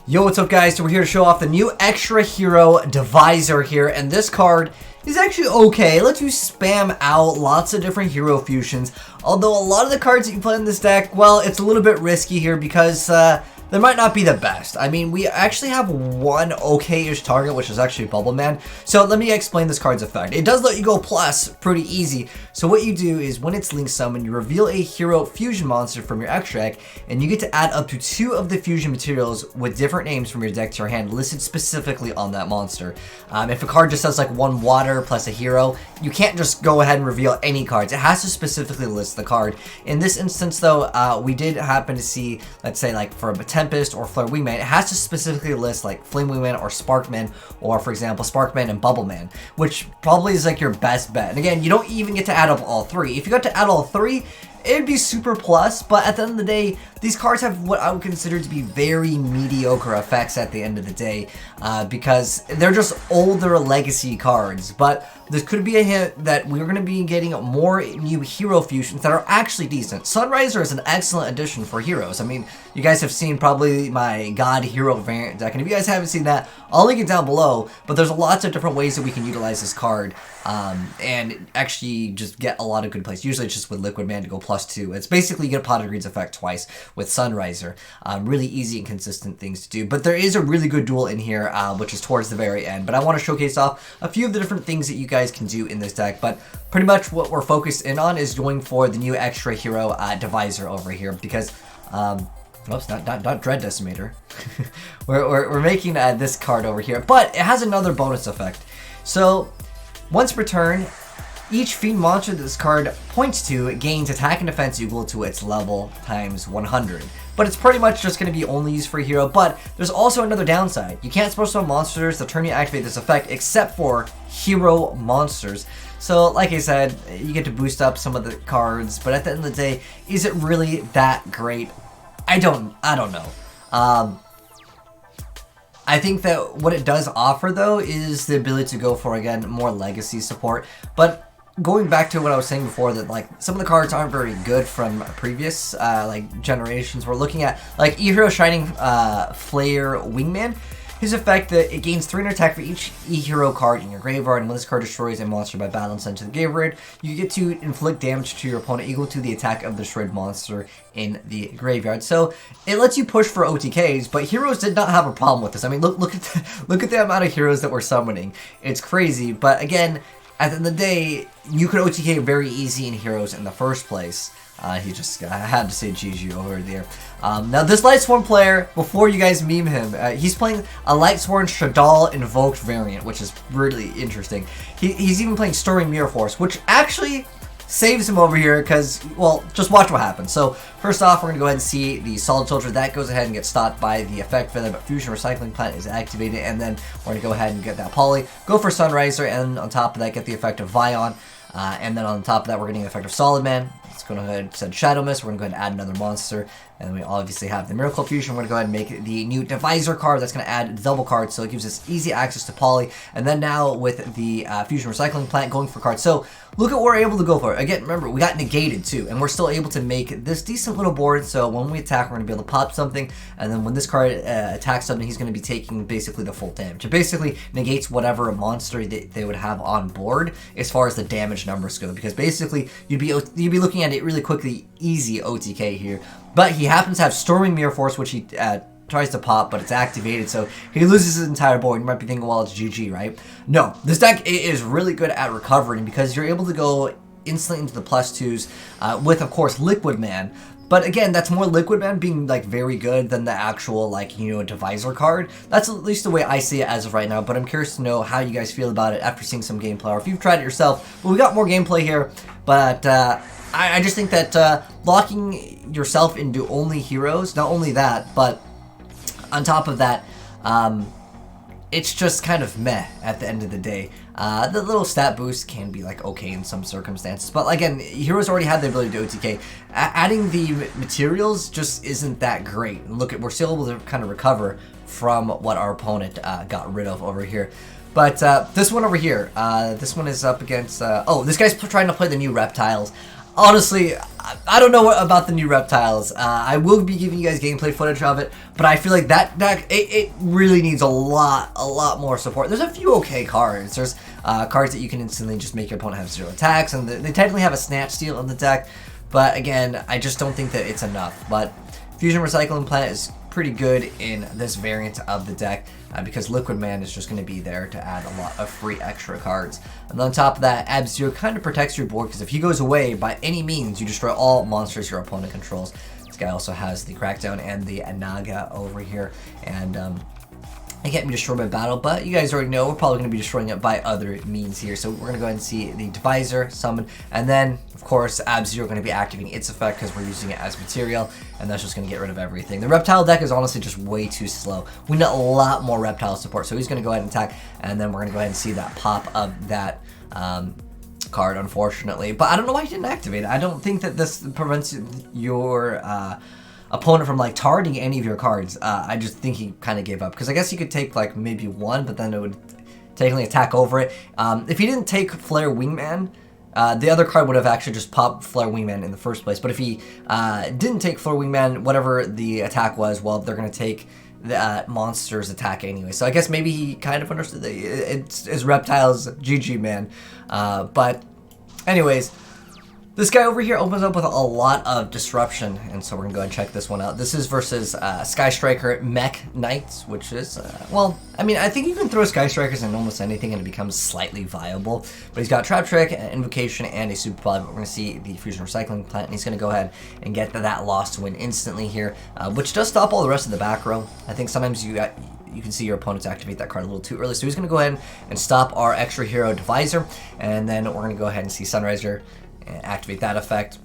Yo, what's up guys? So we're here to show off the new extra hero Diviser here, and this card is actually okay. It lets you spam out lots of different hero fusions, although a lot of the cards that you play in this deck, well, it's a little bit risky here because they might not be the best. I mean, we actually have one okay-ish target, which is actually Bubble Man. So let me explain this card's effect. It does let you go plus pretty easy. So what you do is when it's Link Summon, you reveal a hero fusion monster from your extra deck, and you get to add up to 2 of the fusion materials with different names from your deck to your hand listed specifically on that monster. If a card just has like 1 water plus a hero, you can't just go ahead and reveal any cards. It has to specifically list the card. In this instance though, we did happen to see, let's say like for a Tempest or Flare Wingman, it has to specifically list like Flame Wingman or Sparkman, or for example Sparkman and Bubbleman, which probably is like your best bet. And again, you don't even get to add up all 3. If you got to add all 3, it'd be super plus, but at the end of the day, these cards have what I would consider to be very mediocre effects at the end of the day, because they're just older legacy cards. But this could be a hint that we're going to be getting more new hero fusions that are actually decent. Sunriser is an excellent addition for heroes. I mean, you guys have seen probably my God Hero variant deck, and if you guys haven't seen that, I'll link it down below, but there's lots of different ways that we can utilize this card, and actually just get a lot of good plays. Usually it's just with Liquid Man to go +2. It's basically you get a Pot of Greed's effect twice with Sunriser. Really easy and consistent things to do. But there is a really good duel in here, which is towards the very end. But I want to showcase off a few of the different things that you guys can do in this deck. But pretty much what we're focused in on is going for the new extra hero Diviser over here, because oops, not Dread Decimator. we're making this card over here, but it has another bonus effect. So once per turn, each fiend monster that this card points to gains attack and defense equal to its level times 100. But it's pretty much just going to be only used for a hero. But there's also another downside. You can't special summon monsters the turn you activate this effect except for hero monsters. So like I said, you get to boost up some of the cards, but at the end of the day, is it really that great? I don't know. I think that what it does offer though is the ability to go for, again, more legacy support. But going back to what I was saying before, that like some of the cards aren't very good from previous like generations. We're looking at like E-Hero Shining Flare Wingman. His effect that it gains 300 attack for each E-Hero card in your graveyard, and when this card destroys a monster by battle and sent to the graveyard, you get to inflict damage to your opponent equal to the attack of the destroyed monster in the graveyard. So it lets you push for OTKs, but heroes did not have a problem with this. I mean, look at the amount of heroes that we're summoning. It's crazy, but again, at the end of the day, you could OTK very easy in heroes in the first place. He just, I had to say Yugioh over there. Now this Lightsworn player, before you guys meme him, he's playing a Lightsworn Shaddoll Invoked variant, which is really interesting. He's even playing Stirring Mirror Force, which actually saves him over here because, well, just watch what happens. So first off, we're going to go ahead and see the Solid Soldier. That goes ahead and gets stopped by the effect feather, but Fusion Recycling Plant is activated, and then we're going to go ahead and get that Poly, go for Sunriser, and on top of that, get the effect of Vion. And then on top of that, we're getting the effect of Solid Man. Let's go ahead and send Shadow Mist. We're going to go ahead and add another monster. And we obviously have the Miracle Fusion. We're going to go ahead and make the new Diviser card that's going to add double cards, so it gives us easy access to Poly. And then now with the Fusion Recycling Plant going for cards. So look at what we're able to go for. Again, remember, we got negated too, and we're still able to make this decent little board. So when we attack, we're going to be able to pop something, and then when this card attacks something, he's going to be taking basically the full damage. It basically negates whatever monster they would have on board as far as the damage numbers go, because basically you'd be looking at it really quickly, easy OTK here. But he happens to have Storming Mirror Force, which he tries to pop, but it's activated, so he loses his entire board. You might be thinking, well, it's GG, right? No, this deck is really good at recovering because you're able to go instantly into the +2s with, of course, Liquid Man. But again, that's more Liquid Man being like very good than the actual, like, you know, Diviser card. That's at least the way I see it as of right now, but I'm curious to know how you guys feel about it after seeing some gameplay, or if you've tried it yourself. But we got more gameplay here, but I just think that locking yourself into only heroes, not only that, but on top of that, it's just kind of meh at the end of the day. The little stat boost can be like okay in some circumstances, but again, heroes already have the ability to OTK. Adding the materials just isn't that great. Look, we're still able to kind of recover from what our opponent got rid of over here. But this one over here, this one is up against, oh, this guy's trying to play the new reptiles. honestly, I don't know about the new reptiles. I will be giving you guys gameplay footage of it, but I feel like that deck, it really needs a lot more support. There's a few okay cards. There's cards that you can instantly just make your opponent have 0 attacks, and they technically have a Snatch Steal in the deck, but again, I just don't think that it's enough. But Fusion Recycling Plant is pretty good in this variant of the deck because Liquid Man is just going to be there to add a lot of free extra cards. And on top of that, Ab-Zero kind of protects your board because if he goes away, by any means, you destroy all monsters your opponent controls. This guy also has the Crackdown and the Naga over here, and it can't be destroyed by battle, but you guys already know we're probably going to be destroying it by other means here. So we're going to go ahead and see the Diviser summon, and then, of course, Ab-Zero going to be activating its effect because we're using it as material, and that's just going to get rid of everything. The Reptile deck is honestly just way too slow. We need a lot more Reptile support, so he's going to go ahead and attack, and then we're going to go ahead and see that pop of that card, unfortunately. But I don't know why he didn't activate it. I don't think that this prevents your opponent from like targeting any of your cards. I just think he kind of gave up because I guess he could take like maybe one, but then it would technically attack over it. If he didn't take Flare Wingman, the other card would have actually just popped Flare Wingman in the first place. But if he didn't take Flare Wingman, whatever the attack was, well, they're going to take the monster's attack anyway. So I guess maybe he kind of understood that it's Reptile's GG, man. But anyways, this guy over here opens up with a lot of disruption, and so we're going to go ahead and check this one out. This is versus Sky Striker Mech Knights, which is, well, I mean, I think you can throw Sky Strikers in almost anything and it becomes slightly viable. But he's got Trap Trick, Invocation, and a Super Pod. But we're going to see the Fusion Recycling Plant, and he's going to go ahead and get that Lost Win instantly here, which does stop all the rest of the back row. I think sometimes you can see your opponents activate that card a little too early. So he's going to go ahead and stop our extra hero Diviser, and then we're going to go ahead and see Sunriser and activate that effect.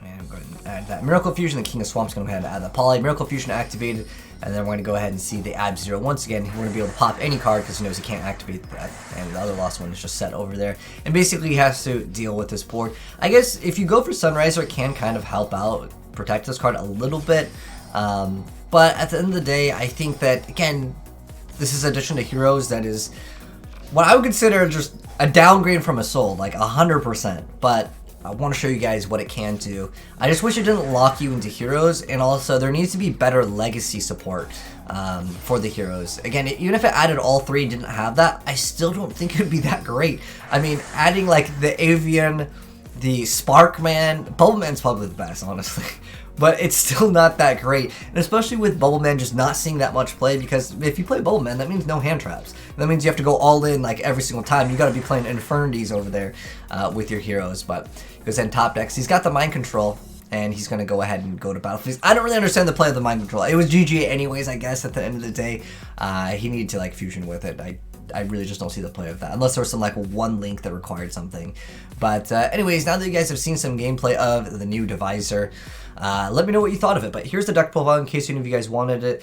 And go ahead and add that Miracle Fusion. The King of Swamps going to go ahead and add that Poly. Miracle Fusion activated, and then we're going to go ahead and see the Ab-Zero once again. We're going to be able to pop any card because he knows he can't activate that, and the other Lost One is just set over there. And basically he has to deal with this board. I guess if you go for Sunriser, it can kind of help out, protect this card a little bit. But at the end of the day, I think that, again, this is addition to heroes that is what I would consider just a downgrade from Assault, like 100%. But I want to show you guys what it can do. I just wish it didn't lock you into heroes, and also there needs to be better legacy support for the heroes. Again, even if it added all three and didn't have that, I still don't think it would be that great. I mean, adding like the Avian, the Sparkman, Bubbleman's probably the best, honestly. But it's still not that great, and especially with Bubbleman just not seeing that much play, because if you play Bubbleman, that means no hand traps. That means you have to go all in like every single time. You got to be playing Infernities over there with your heroes. But because then top decks, he's got the Mind Control, and he's going to go ahead and go to Battlefield. I don't really understand the play of the Mind Control. It was GG anyways, I guess, at the end of the day. He needed to like fusion with it. I really just don't see the play of that, unless there was some like one link that required something. But anyways, now that you guys have seen some gameplay of the new Diviser, let me know what you thought of it. But here's the deck profile in case any of you guys wanted it.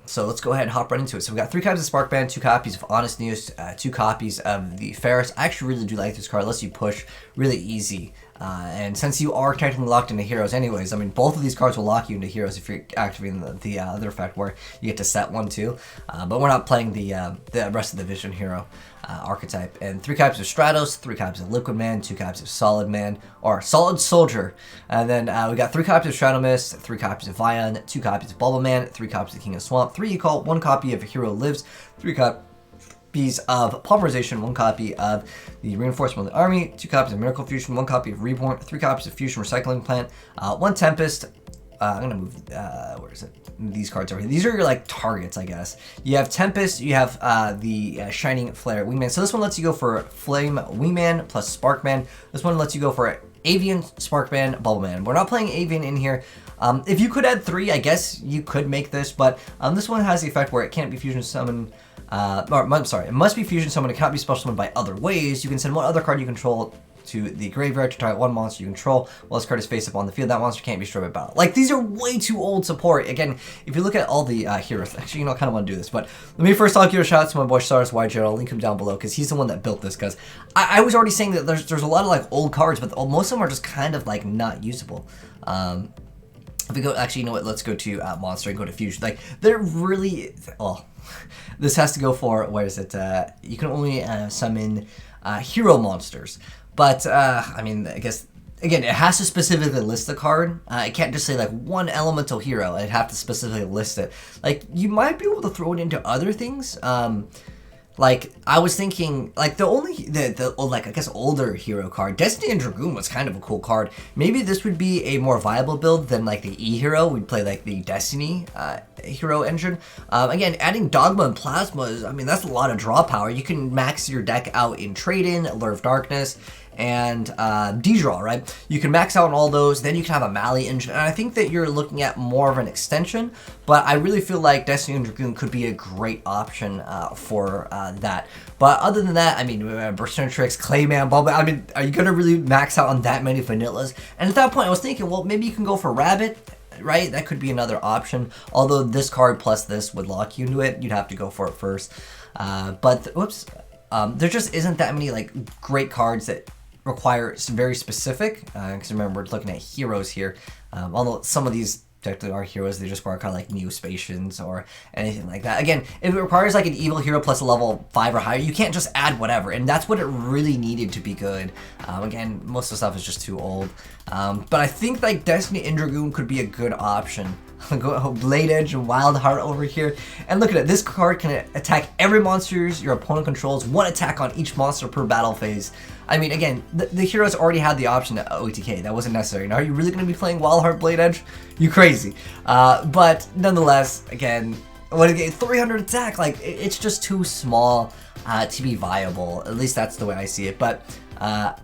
So let's go ahead and hop right into it. So we got 3 copies of Sparkman, 2 copies of Honest News, 2 copies of the Ferris. I actually really do like this card. It lets you push really easy. And since you are technically locked into heroes anyways, I mean, both of these cards will lock you into heroes if you're activating the other effect where you get to set one too. But we're not playing the rest of the Vision Hero archetype. And 3 copies of Stratos, 3 copies of Liquid Man, 2 copies of Solid Man, or Solid Soldier. And then we got 3 copies of Stratomist, 3 copies of Vion, 2 copies of Bubble Man, 3 copies of King of Swamp, 3 Ecall, 1 copy of Hero Lives, 3 copies of Polymerization, 1 copy of the Reinforcement of the Army, 2 copies of Miracle Fusion, 1 copy of Reborn, 3 copies of Fusion Recycling Plant, 1 Tempest. I'm gonna move, where is it? These cards over here. These are your like targets, I guess. You have Tempest, you have the Shining Flare Wingman. So this one lets you go for Flame Wingman plus Sparkman. This one lets you go for Avian, Sparkman, Bubbleman. We're not playing Avian in here. If you could add 3, I guess you could make this, but this one has the effect where it can't be fusion summoned. I'm sorry, it must be fusion summoned. It can't be special summoned by other ways. You can send one other card you control to the graveyard to target one monster you control while this card is face up on the field. That monster can't be destroyed by battle. Like, these are way too old support. Again, if you look at all the heroes, actually, you know, I kind of want to do this, but let me first give a shout out to my boy AzneyesWhitedragon. I'll link him down below because he's the one that built this, because I was already saying that there's a lot of like old cards, but most of them are just kind of like not usable. If we go, actually, you know what, let's go to Monster and go to Fusion. Like, they're really, oh, this has to go for, where is it, you can only summon hero monsters. But, I mean, I guess, again, it has to specifically list the card. It can't just say, like, one elemental hero. It'd have to specifically list it. Like, you might be able to throw it into other things. Like, I was thinking, like, like, I guess, older hero card, Destiny and Dragoon was kind of a cool card. Maybe this would be a more viable build than, like, the E-Hero. We'd play, like, the Destiny hero engine. Again, adding Dogma and Plasma is, I mean, that's a lot of draw power. You can max your deck out in Trade-In, Allure of Darkness, and D-Draw, right? You can max out on all those, then you can have a Mali engine, and I think that you're looking at more of an extension, but I really feel like Destiny and Dragoon could be a great option for that. But other than that, I mean, Bersertrix, Clayman, Bulba, I mean, are you going to really max out on that many vanillas? And at that point, I was thinking, well, maybe you can go for Rabbit, right? That could be another option, although this card plus this would lock you into it. You'd have to go for it first. Whoops. There just isn't that many, like, great cards that require very specific, because remember, we're looking at heroes here. Although some of these technically are heroes, they just require kind of like Neospatians or anything like that. Again, if it requires like an evil hero plus a level 5 or higher, you can't just add whatever, and that's what it really needed to be good. Again, most of the stuff is just too old. But I think like Destiny and Dragoon could be a good option. Blade Edge and Wild Heart over here. And look at it, this card can attack every monster your opponent controls, one attack on each monster per battle phase. I mean, again, the heroes already had the option to OTK. That wasn't necessary. Now, are you really going to be playing Wild Heart Blade Edge? You crazy. But nonetheless, again, what again, 300 attack, like, it's just too small to be viable. At least that's the way I see it. But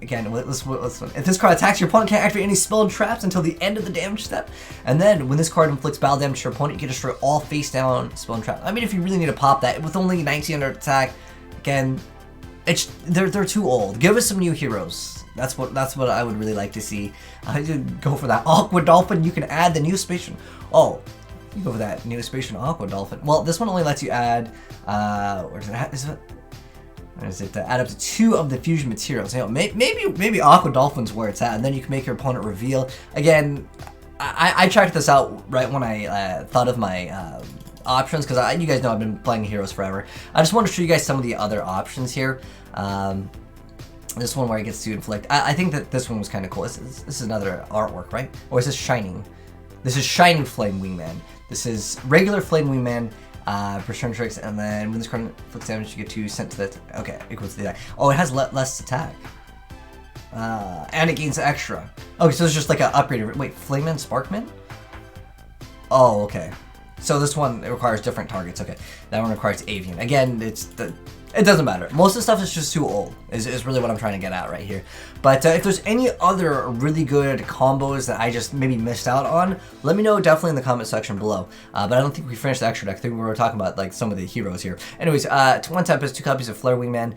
again, if this card attacks your opponent, can't activate any spell and traps until the end of the damage step. And then, when this card inflicts battle damage to your opponent, you can destroy all face-down spell and traps. I mean, if you really need to pop that, with only 1900 attack, again, they're too old. Give us some new heroes. That's what I would really like to see. I did go for that Aqua Dolphin. You can add the Neospatian. Oh, you go for that Neospatian Aqua Dolphin. Well, this one only lets you add. Where's it at? Is it add up to 2 of the fusion materials? You know, maybe Aqua Dolphin's where it's at, and then you can make your opponent reveal. Again, I checked this out right when I thought of my options, because you guys know I've been playing heroes forever. I just want to show you guys some of the other options here. This one where it gets to inflict. I think that this one was kind of cool. This is another artwork, right? Or is this Shining? This is Shining Flame Wingman. This is regular Flame Wingman, Bersertrix, and then when this card inflicts damage, you get 2 sent to the. Okay, equals to that. Oh, it has less attack. And it gains extra. Okay, so it's just like an upgrade. Wait, Flameman, Sparkman? Oh, okay. So this one, it requires different targets. Okay, that one requires Avian. Again, it doesn't matter. Most of the stuff is just too old, is really what I'm trying to get at right here. But if there's any other really good combos that I just maybe missed out on, let me know definitely in the comment section below. But I don't think we finished the extra deck. I think we were talking about like some of the heroes here. Anyways, 1 Tempest, 2 copies of Flare Wingman,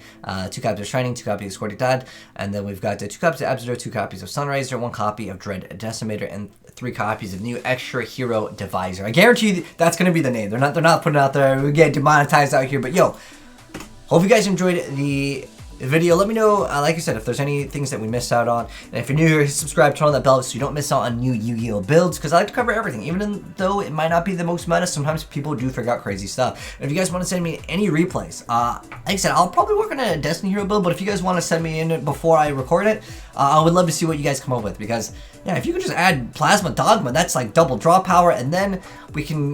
2 copies of Shining, 2 copies of Squirty Dad, and then we've got 2 copies of Abzador, 2 copies of Sunriser, 1 copy of Dread Decimator, and 3 copies of new extra hero Diviser. I guarantee you that's gonna be the name. They're not putting it out there. We get demonetized out here, but yo, hope you guys enjoyed the video. Let me know, like I said, if there's any things that we missed out on. And if you're new here, subscribe, turn on that bell so you don't miss out on new Yu-Gi-Oh builds, because I like to cover everything. Even though it might not be the most meta, sometimes people do figure out crazy stuff. And if you guys want to send me any replays, like I said, I'll probably work on a Destiny hero build, but if you guys want to send me in it before I record it, I would love to see what you guys come up with, because yeah, if you could just add Plasma Dogma, that's like double draw power, and then we can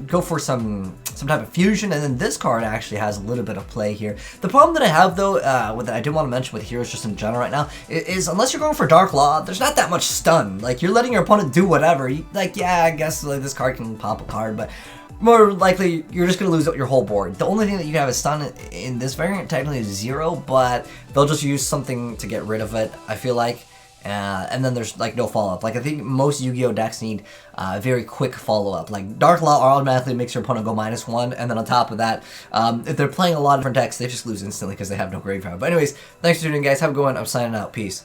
go for some type of fusion, and then this card actually has a little bit of play here. The problem that I have, though, that I did want to mention with heroes just in general right now, is unless you're going for Dark Law, there's not that much stun. Like, you're letting your opponent do whatever. Like, yeah, I guess like, this card can pop a card, but more likely, you're just going to lose your whole board. The only thing that you can have is stun in this variant technically is 0, but they'll just use something to get rid of it, I feel like. And then there's like no follow-up. Like I think most Yu-Gi-Oh decks need very quick follow-up. Like Dark Law automatically makes your opponent go -1, and then on top of that, if they're playing a lot of different decks, they just lose instantly because they have no graveyard. But anyways, thanks for tuning in, guys. Have a good one. I'm signing out. Peace.